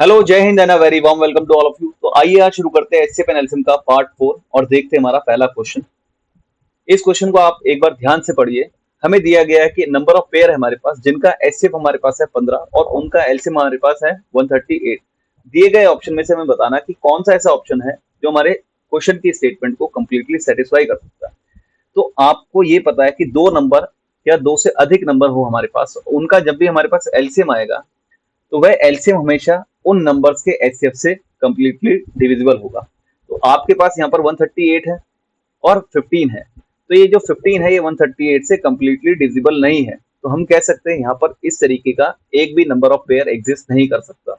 Hello, जय हिंद and a very warm welcome to all of you. तो आइए आज शुरू करते हैं एचसीएफ एंड एलसीएम का पार्ट 4 और देखते हैं हमारा पहला क्वेश्चन। इस क्वेश्चन को आप एक बार ध्यान से पढ़िए। हमें दिया गया है कि नंबर ऑफ पेयर है हमारे पास जिनका एचसीएफ हमारे पास है 15 और उनका एलसीएम हमारे पास है 138। दिए गए ऑप्शन में से हमें बताना कि कौन सा ऐसा ऑप्शन है जो हमारे क्वेश्चन की स्टेटमेंट को कंप्लीटली सेटिस्फाई कर सकता है। तो आपको ये पता है कि दो नंबर या दो से अधिक नंबर हो हमारे पास, उनका जब भी हमारे पास एलसीएम आएगा तो वह एलसीएम हमेशा उन नंबर्स के एचसीएफ से कंप्लीटली डिविजिबल होगा। तो आपके पास यहाँ पर 138 है और 15 है, तो ये जो 15 है ये 138 से कंप्लीटली डिविजिबल नहीं है। तो हम कह सकते हैं यहाँ पर इस तरीके का एक भी नंबर ऑफ पेयर एग्जिस्ट नहीं कर सकता।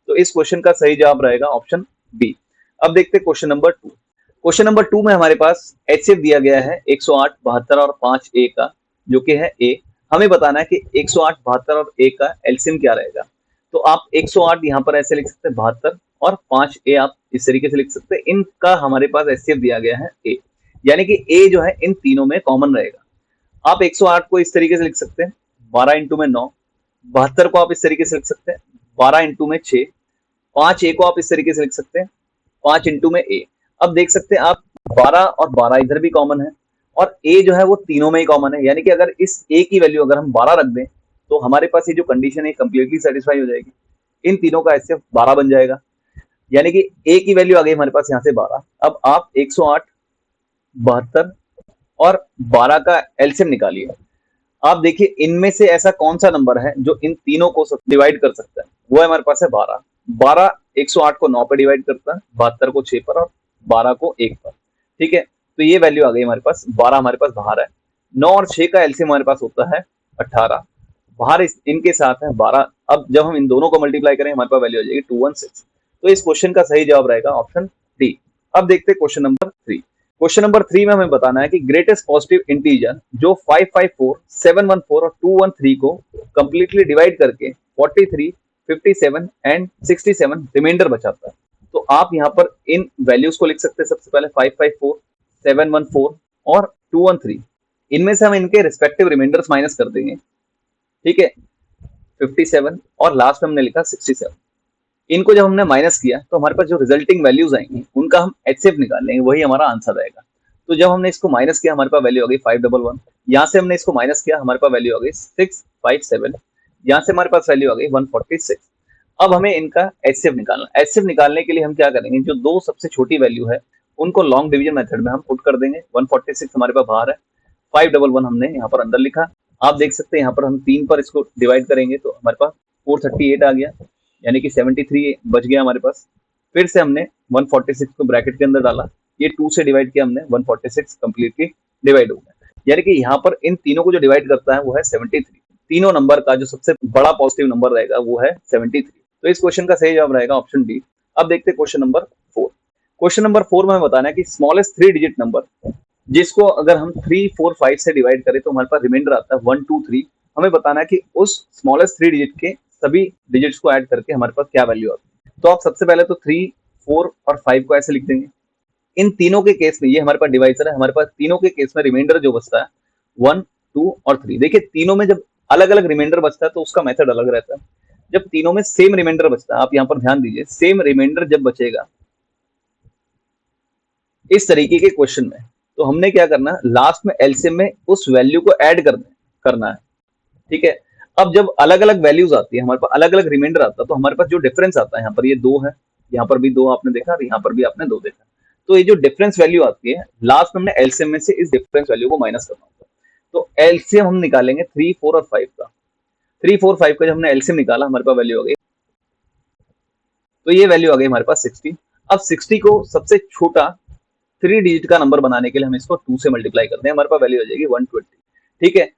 तो इस क्वेश्चन का सही जवाब रहेगा ऑप्शन बी। अब देखते हैं क्वेश्चन नंबर 2। क्वेश्चन नंबर 2 में हमारे पास एचसीएफ दिया गया है 108, 72 और 5 ए का, जो कि है ए। हमें बताना है कि 108, 72 और ए का एलसीएम क्या रहेगा। तो आप 108 यहाँ पर ऐसे लिख सकते हैं 72 और 5 ए आप इस तरीके से लिख सकते हैं। इनका हमारे पास एचसीएफ दिया गया है ए, यानी कि ए जो है इन तीनों में कॉमन रहेगा। आप 108 को इस तरीके से लिख सकते हैं 12 इंटू में 9, 72 को आप इस तरीके से लिख सकते हैं 12 इंटू में 6, 5 ए को आप इस तरीके से लिख सकते हैं 5 इंटू में ए। अब देख सकते हैं आप 12 और 12 इधर भी कॉमन है और ए जो है वो तीनों में ही कॉमन है, यानी कि अगर इस ए की वैल्यू अगर हम 12 रख दें तो हमारे पास ये जो कंडीशन है कंप्लीटली सेटिस्फाई हो जाएगी। इन तीनों का एचसीएफ 12 बन जाएगा, यानी कि ए की वैल्यू आ गई हमारे पास यहाँ से 12। अब आप 108, 72 और 12 का एलसीएम निकालिए। आप देखिए इनमें से ऐसा कौन सा नंबर है जो इन तीनों को डिवाइड कर सकता है। वो हमारे पास है 12। 12 108 को 9 पे डिवाइड करता है, 72 को 6 पर और 12 को 1 पर। ठीक है, तो ये वैल्यू आ गई हमारे पास। 12 हमारे पास बाहर है। 9 और 6 का एलसीएम हमारे पास होता है 18, बाहर इनके साथ है 12। अब जब हम इन दोनों को मल्टीप्लाई करें हमारे पास वैल्यू आ जाएगी 216। तो इस क्वेश्चन का सही जवाब रहेगा ऑप्शन डी। अब देखते हैं क्वेश्चन नंबर 3। क्वेश्चन नंबर 3 में हमें बताना है कि ग्रेटेस्ट पॉजिटिव इंटीजर जो 554, 714 और 213 को कंप्लीटली डिवाइड करके 43, 57 एंड 67 रिमाइंडर बचाता है। तो आप यहाँ पर इन वैल्यूज को लिख सकते हैं। सबसे पहले 554, 714 और 213, इनमें से हम इनके रिस्पेक्टिव रिमाइंडर्स माइनस कर देंगे। ठीक है, 57 और लास्ट में हमने लिखा 67। इनको जब हमने माइनस किया तो हमारे पास जो रिजल्टिंग वैल्यूज आएंगी उनका हम एचसीएफ निकाल लेंगे, वही हमारा आंसर रहेगा। तो जब हमने इसको माइनस किया हमारे पास वैल्यू आ गई 511। यहाँ से हमने इसको माइनस किया हमारे पास वैल्यू आ गई 657। यहाँ से हमारे पास वैल्यू आ गई 146। अब हमें इनका एचसीएफ निकालना। एचसीएफ निकालने के लिए हम क्या करेंगे, जो दो सबसे छोटी वैल्यू है उनको लॉन्ग डिवीजन मेथड में हम पुट कर देंगे। 146 हमारे पास बाहर है, 511 हमने यहाँ पर अंदर लिखा। आप देख सकते हैं यहाँ पर हम 3 पर इसको डिवाइड करेंगे तो हमारे पास 438 आ गया, यानी कि 73 बच गया हमारे पास। फिर से हमने 146 को ब्रैकेट के अंदर डाला, ये 2 से डिवाइड किया हमने, 146 कंप्लीटली डिवाइड हो गया। यानी कि यहाँ पर इन तीनों को जो डिवाइड करता है वो है 73। तीनों नंबर का जो सबसे बड़ा पॉजिटिव नंबर रहेगा वो है 73। तो इस क्वेश्चन का सही जवाब रहेगा ऑप्शन डी। अब देखते हैं क्वेश्चन नंबर 4। क्वेश्चन नंबर 4 में हमें बताना है कि स्मॉलेस्ट 3 डिजिट नंबर जिसको अगर हम 3, 4, 5 से डिवाइड करें तो हमारे पास रिमाइंडर आता है 1, 2, 3। हमें बताना है कि उस स्मॉलेस्ट 3 डिजिट के सभी डिजिट्स को ऐड करके हमारे पास क्या वैल्यू आती है। तो आप सबसे पहले तो 3, 4 और 5 को ऐसे लिख देंगे। इन तीनों के केस में ये हमारे पास डिवाइजर है, हमारे पास तीनों के केस में रिमाइंडर जो बचता है 1, 2 और 3। देखिए तीनों में जब अलग अलग रिमाइंडर बचता है तो उसका मेथड अलग रहता है। जब तीनों में सेम रिमाइंडर बचता है, आप यहाँ पर ध्यान दीजिए, सेम रिमाइंडर जब बचेगा इस तरीके के क्वेश्चन में, तो हमने क्या करना है, लास्ट में एलसीएम में उस वैल्यू को ऐड करना है। ठीक है, अब जब अलग अलग वैल्यूज आती है, हमारे पास अलग अलग रिमाइंडर आता है, तो हमारे पास जो डिफरेंस आता है, यहाँ पर ये 2 है, यहाँ पर भी 2 आपने देखा और यहाँ पर भी आपने 2 देखा। तो ये जो डिफरेंस वैल्यू आती है लास्ट में हमने एलसीएम में से इस डिफरेंस वैल्यू को माइनस करना होता है। तो एलसीएम हम निकालेंगे 3, 4 और 5 का। 3, 4, 5 का जब हमने एलसीएम निकाला हमारे पास वैल्यू आ गई, तो ये वैल्यू आ गई हमारे पास 60। अब 60 को सबसे छोटा 3 डिजिट का नंबर बनाने के लिए हम इसको 2 से मल्टीप्लाई करते हैं, हमारे पास वैल्यू आ जाएगी 120। ठीक है,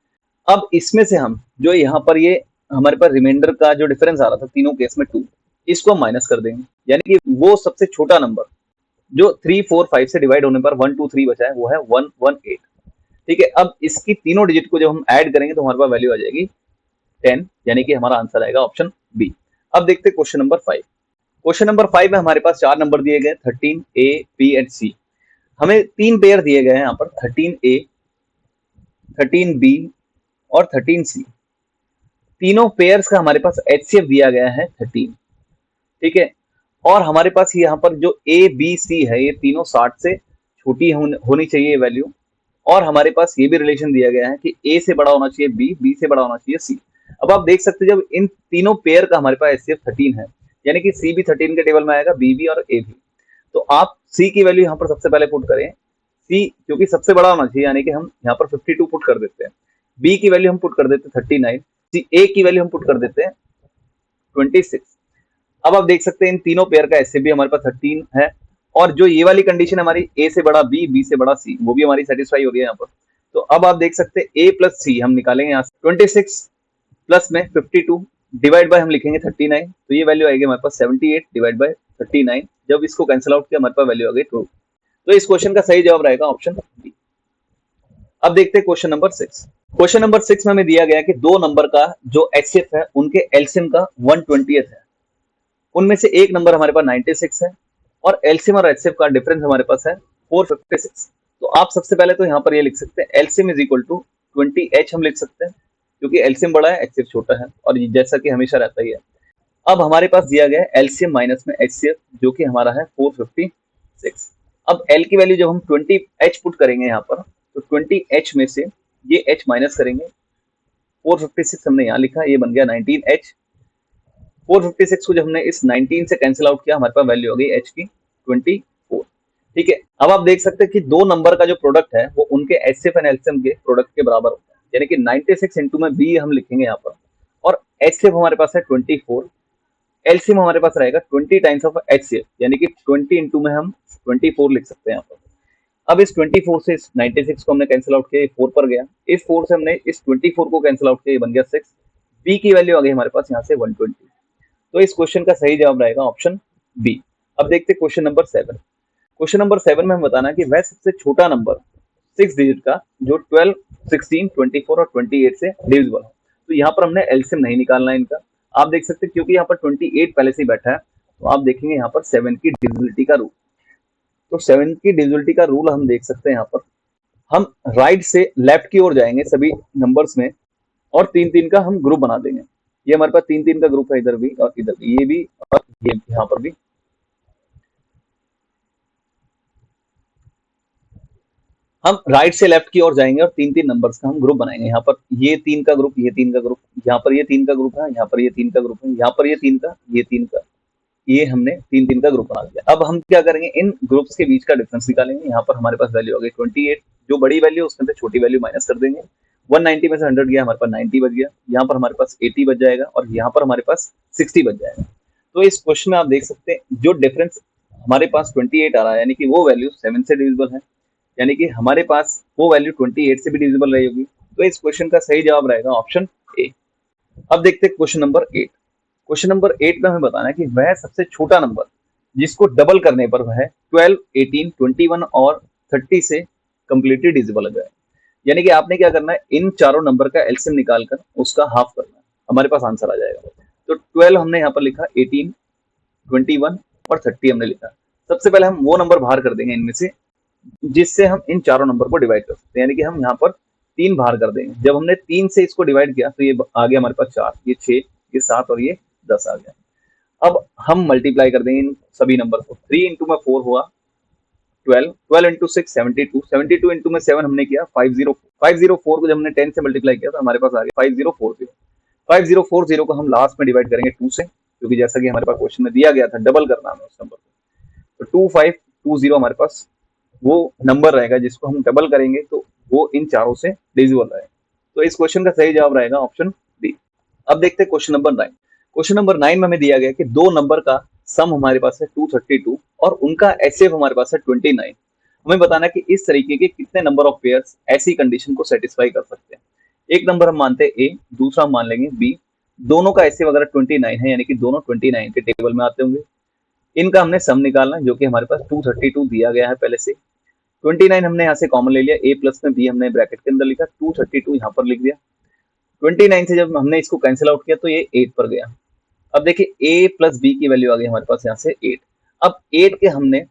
अब इसमें से हम जो यहाँ पर ये हमारे पास रिमाइंडर का जो डिफरेंस आ रहा था तीनों केस में 2, इसको हम माइनस कर देंगे, यानी कि वो सबसे छोटा नंबर जो 3, 4, 5 से डिवाइड होने पर 1, 2, 3 बचा है वो है 118। ठीक है, अब इसकी तीनों डिजिट को जब हम ऐड करेंगे तो हमारे पास वैल्यू आ जाएगी 10, यानी कि हमारा आंसर आएगा ऑप्शन बी। अब देखते हैं क्वेश्चन नंबर 5। क्वेश्चन नंबर 5 में हमारे पास 4 नंबर दिए गए 13, ए, बी एंड सी। हमें 3 पेयर दिए गए हैं यहाँ पर 13A, 13B और 13C। तीनों पेयर्स का हमारे पास एचसीएफ दिया गया है 13। ठीक है। और हमारे पास यहाँ पर जो ए बी सी है ये तीनों 60 से छोटी होनी चाहिए वैल्यू। और हमारे पास ये भी रिलेशन दिया गया है कि ए से बड़ा होना चाहिए बी, बी से बड़ा होना चाहिए सी। अब आप देख सकते हैं जब इन तीनों पेयर का हमारे पास एचसीएफ 13 है, यानी कि सी भी 13 के टेबल में आएगा, बी भी और ए भी। तो आप सी की वैल्यू यहाँ पर सबसे पहले पुट करें, सी क्योंकि सबसे बड़ा होना चाहिए, यानी कि हम यहाँ पर 52 पुट कर देते हैं। बी की वैल्यू हम पुट कर देते हैं 39, सी ए की वैल्यू हम पुट कर देते हैं 26। अब आप देख सकते हैं इन तीनों पेयर का एचसीएफ भी हमारे पास 13 है, और जो ये वाली कंडीशन हमारी ए से बड़ा बी, बी से बड़ा सी, वो भी हमारी सेटिस्फाई हो रही है यहाँ पर। तो अब आप देख सकते हैं ए प्लस सी हम निकालेंगे यहाँ से, 26 प्लस में 52 डिवाइड बाय हम लिखेंगे 39, तो ये वैल्यू आएगी हमारे पास 78 डिवाइड बाय 39। जब इसको कैंसिल आउट किया हमारे पास वैल्यू आ गई 2। तो इस क्वेश्चन का सही जवाब रहेगा ऑप्शन बी। अब देखते हैं क्वेश्चन नंबर 6। क्वेश्चन नंबर 6 में हमें दिया गया कि दो नंबर का जो एचसीएफ है उनके एलसीएम का 120th है। उनमें से एक नंबर हमारे पास 96 है और एलसीएम और एचसीएफ का डिफरेंस हमारे पास है 456। तो आप सबसे पहले तो यहाँ पर ये लिख सकते हैं LCM is equal to 20h हम लिख सकते हैं, क्योंकि एलसीएम बड़ा है एचसीएफ छोटा है, और जैसा कि हमेशा रहता ही है। अब हमारे पास दिया गया है एलसीएम माइनस में एचसीएफ, जो कि हमारा है 456। अब एल की वैल्यू जब हम 20h पुट करेंगे यहाँ पर, तो 20h में से ये h माइनस करेंगे, 456 हमने यहाँ लिखा, ये बन गया 19h। 456 को जब हमने इस 19 से कैंसिल आउट किया, हमारे पास वैल्यू हो गई h की 24। ठीक है। अब आप देख सकते हैं कि दो नंबर का जो प्रोडक्ट है वो उनके एचसीएफ एंड एलसीएम के प्रोडक्ट के बराबर होता है, यानी कि 96 इंटू में बी हम लिखेंगे यहाँ पर, और एचसीएफ हमारे पास है 24, एलसीएम हमारे पास रहेगा 20 टाइम्स ऑफ एचसीएफ, यानी कि 20 इंटू में हम 24 लिख सकते हैं यहाँ पर। अब इस 24 से इस 96 को हमने कैंसिल आउट किया, ये 4 पर गया, इस 4 से हमने इस 24 को कैंसिल आउट किया, ये बन गया 6। बी की वैल्यू आ गई हमारे पास यहाँ से 120। तो इस क्वेश्चन का सही जवाब रहेगा ऑप्शन बी। अब देखते हैं क्वेश्चन नंबर 7। क्वेश्चन नंबर 7 में हम बताना कि वह सबसे छोटा नंबर 6 डिजिट का जो 12, 16, 24 और 28 से डिविजिबल हो। तो यहाँ पर हमने एलसीएम नहीं निकालना है इनका, आप देख सकते हैं क्योंकि यहाँ पर 28 पहले से ही बैठा है, तो आप देखेंगे यहाँ पर 7 की डिविजिबिलिटी का रूल। तो 7 की डिविजिबिलिटी का रूल हम देख सकते हैं यहाँ पर, हम राइट से लेफ्ट की ओर जाएंगे सभी नंबर्स में, और 3-3 का हम ग्रुप बना देंगे। ये हमारे पास 3-3 का ग्रुप है, इधर भी और इधर भी, ये भी और ये यहाँ पर भी। हम राइट से लेफ्ट की ओर जाएंगे और 3-3 नंबर्स का हम ग्रुप बनाएंगे। यहाँ पर ये 3 का ग्रुप, ये 3 का ग्रुप, यहाँ पर ये 3 का ग्रुप है, यहाँ पर ये 3 का ग्रुप है, यहाँ पर ये 3 का, ये 3 का, ये हमने 3-3 का ग्रुप बना दिया। अब हम क्या करेंगे, इन ग्रुप्स के बीच का डिफरेंस निकालेंगे। यहाँ पर हमारे पास वैल्यू आ गई 28, जो बड़ी वैल्यू उसमें से छोटी वैल्यू माइनस कर देंगे। 190 में से 100 गया, हमारे पास 90 बच गया, यहाँ पर हमारे पास 80 बच जाएगा, और यहाँ पर हमारे पास 60 बच जाएगा। तो इस क्वेश्चन में आप देख सकते हैं जो डिफरेंस हमारे पास 28 आ रहा है, यानी कि वो वैल्यू 7 से डिविजिबल है, यानी कि हमारे पास वो वैल्यू 28 से भी डिविजिबल रही होगी। तो इस क्वेश्चन का सही जवाब रहेगा ऑप्शन ए। अब देखते हैं क्वेश्चन नंबर 8। क्वेश्चन नंबर 8 में हमें बताना है कि वह सबसे छोटा नंबर जिसको डबल करने पर वह 12, 18, 21 और 30 से कंप्लीटली डिविजिबल हो जाए। यानी कि आपने क्या करना है, इन चारों नंबर का एलसीएम निकालकर उसका हाफ करना है, हमारे पास आंसर आ जाएगा। तो 12 हमने यहाँ पर लिखा, 18, 21 और 30 हमने लिखा। सबसे पहले हम वो नंबर बाहर कर देंगे इनमें से जिससे हम इन चारों नंबर को डिवाइड कर सकते हैं, यानी कि हम यहाँ पर 3 बाहर कर देंगे। जब हमने 3 से इसको डिवाइड किया तो ये आ गया हमारे पास 4, ये 6, ये 7 और ये 10 आ गया। अब हम मल्टीप्लाई कर देंगे इन सभी नंबर को। 3 इंटू में 4 हुआ 12, 12 इंटू 6 72, 72 इंटू में 7 हमने किया 50, 504 को जब हमने 10 से मल्टीप्लाई किया तो हमारे पास आ गया 5040। 5040 को हम लास्ट में डिवाइड करेंगे 2 से, क्योंकि जैसा कि हमारे पास क्वेश्चन में दिया गया था डबल करना है उस नंबर को। तो 2520 हमारे पास वो नंबर रहेगा जिसको हम डबल करेंगे तो वो इन चारों से डिविजिबल रहेगा। तो इस क्वेश्चन का सही जवाब रहेगा ऑप्शन डी। अब देखते हैं क्वेश्चन नंबर 9। क्वेश्चन नंबर 9 में हमें दिया गया कि दो नंबर का सम हमारे पास है 232 और उनका एचसीएफ हमारे पास है 29। हमें बताना कि इस तरीके के कितने नंबर ऑफ पेयर्स ऐसी कंडीशन को सेटिस्फाई कर सकते हैं। एक नंबर हम मानते हैं ए, दूसरा हम मान लेंगे बी। दोनों का एचसीएफ अगर 29 है, यानी कि दोनों 29 के टेबल में आते होंगे। इनका हमने सम निकालना है, जो कि हमारे पास 232 दिया गया है पहले से। 29 हमने यहाँ से कॉमन ले लिया, ए प्लस में बी हमने ब्रैकेट के अंदर लिखा, 232 यहाँ पर लिख दिया। 29 से जब हमने इसको कैंसिल आउट किया तो ये 8 पर गया। अब देखिए ए प्लस बी की वैल्यू आ गई हमारे पास यहाँ से 8। अब 8 के हमने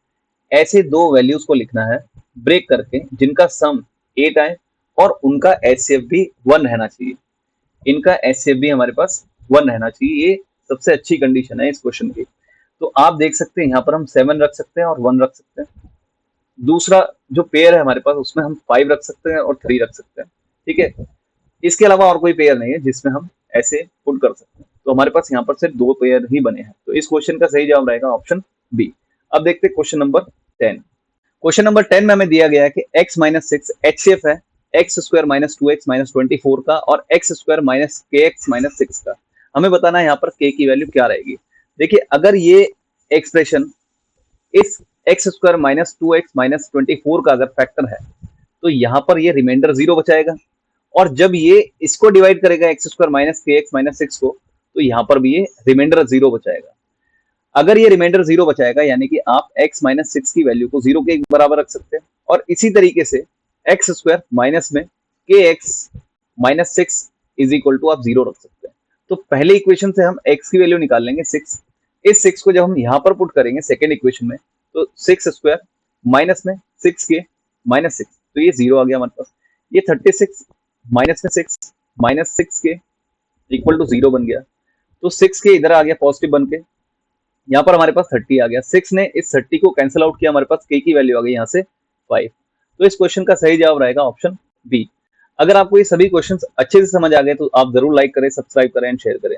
ऐसे दो वैल्यूज को लिखना है ब्रेक करके जिनका सम 8 आए और उनका एचसीएफ भी 1 रहना चाहिए। इनका एचसीएफ भी हमारे पास 1 रहना चाहिए, ये सबसे अच्छी कंडीशन है इस क्वेश्चन की। तो आप देख सकते हैं यहाँ पर हम 7 रख सकते हैं और 1 रख सकते हैं। दूसरा जो पेयर है हमारे पास उसमें हम 5 रख सकते हैं और 3 रख सकते हैं, ठीक है। इसके अलावा और कोई पेयर नहीं है जिसमें हम ऐसे पुट कर सकते हैं। तो हमारे पास यहाँ पर सिर्फ 2 पेयर ही बने हैं। तो इस क्वेश्चन का सही जवाब रहेगा ऑप्शन बी। अब देखते हैं क्वेश्चन नंबर 10। क्वेश्चन नंबर 10 में हमें दिया गया है कि x माइनस 6 HCF है x square minus 2x minus 24 का और x square minus kx minus 6 का। हमें बताना है यहाँ पर k की वैल्यू क्या रहेगी। देखिए अगर ये एक्सप्रेशन इस x square minus 2x minus 24 का अगर फैक्टर है तो यहाँ पर ये रिमाइंडर 0 बचाएगा, और जब ये इसको डिवाइड करेगा x square minus kx minus 6 को तो यहाँ पर भी ये रिमाइंडर 0 बचाएगा। अगर ये रिमाइंडर 0 बचाएगा यानी कि आप x माइनस 6 की वैल्यू को 0 के बराबर रख सकते हैं, और इसी तरीके से एक्स स्क्वायर माइनस में kx minus 6 is equal to आप 0 रख सकते हैं। तो पहले इक्वेशन से हम x की वैल्यू निकाल लेंगे 6। इस 6 को जब हम यहाँ पर पुट करेंगे सेकेंड इक्वेशन में तो 6 स्क्वायर माइनस में 6k माइनस 6, तो ये 0 आ गया हमारे पास। ये 36 माइनस में 6 माइनस 6k इक्वल टू 0 बन गया। तो 6k इधर आ गया पॉजिटिव बन के, यहाँ पर हमारे पास 30 आ गया। 6 ने इस 30 को कैंसिल आउट किया, हमारे पास k की वैल्यू आ गई यहाँ से 5। तो इस क्वेश्चन का सही जवाब रहेगा ऑप्शन बी। अगर आपको ये सभी क्वेश्चंस अच्छे से समझ आ गए तो आप जरूर लाइक करें, सब्सक्राइब करें एंड शेयर करें।